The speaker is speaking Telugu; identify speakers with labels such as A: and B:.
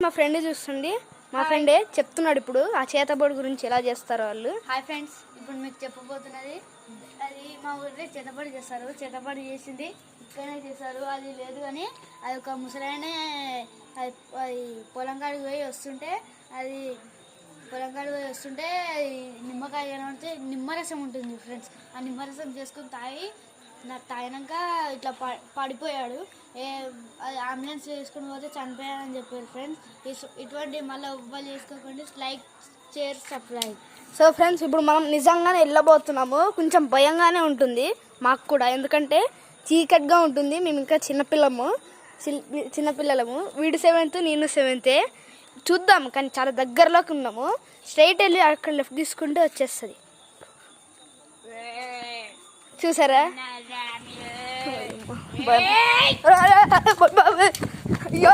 A: మా ఫ్రెండ్ చూస్తుంది. మా ఫ్రెండే చెప్తున్నాడు ఇప్పుడు ఆ చేతబడి గురించి ఎలా చేస్తారో వాళ్ళు.
B: హాయ్ ఫ్రెండ్స్, ఇప్పుడు మీకు చెప్పబోతున్నది అది మా ఊరిలో చేతబడి చేస్తారు. చేతబడి చేసింది ఇక్కడనే చేస్తారు. అది లేదు కానీ అది ఒక ముసలాయనే అది పొలం కాడికి పోయి వస్తుంటే నిమ్మకాయ కనబడితే నిమ్మరసం ఉంటుంది ఫ్రెండ్స్. ఆ నిమ్మరసం చేసుకుని తాగినాక ఇట్లా పడిపోయాడు. అంబులెన్స్ చేసుకుని పోతే చనిపోయాడని చెప్పారు ఫ్రెండ్స్. ఇటువంటి మళ్ళీ ఎవ్వరు చేసుకోకండి. Like, share, subscribe.
A: So friends, ఇప్పుడు మనం నిజంగానే వెళ్ళబోతున్నాము. కొంచెం భయంగానే ఉంటుంది మాకు కూడా, ఎందుకంటే చీకటిగా ఉంటుంది. మేము ఇంకా చిన్నపిల్లలము. వీడు 7th, నేను 7th. చూద్దాం, కానీ చాలా దగ్గరలోకి ఉన్నాము. స్ట్రైట్ వెళ్ళి అక్కడ లెఫ్ట్ తీసుకుంటే వచ్చేస్తుంది. చూసారా? అయ్యో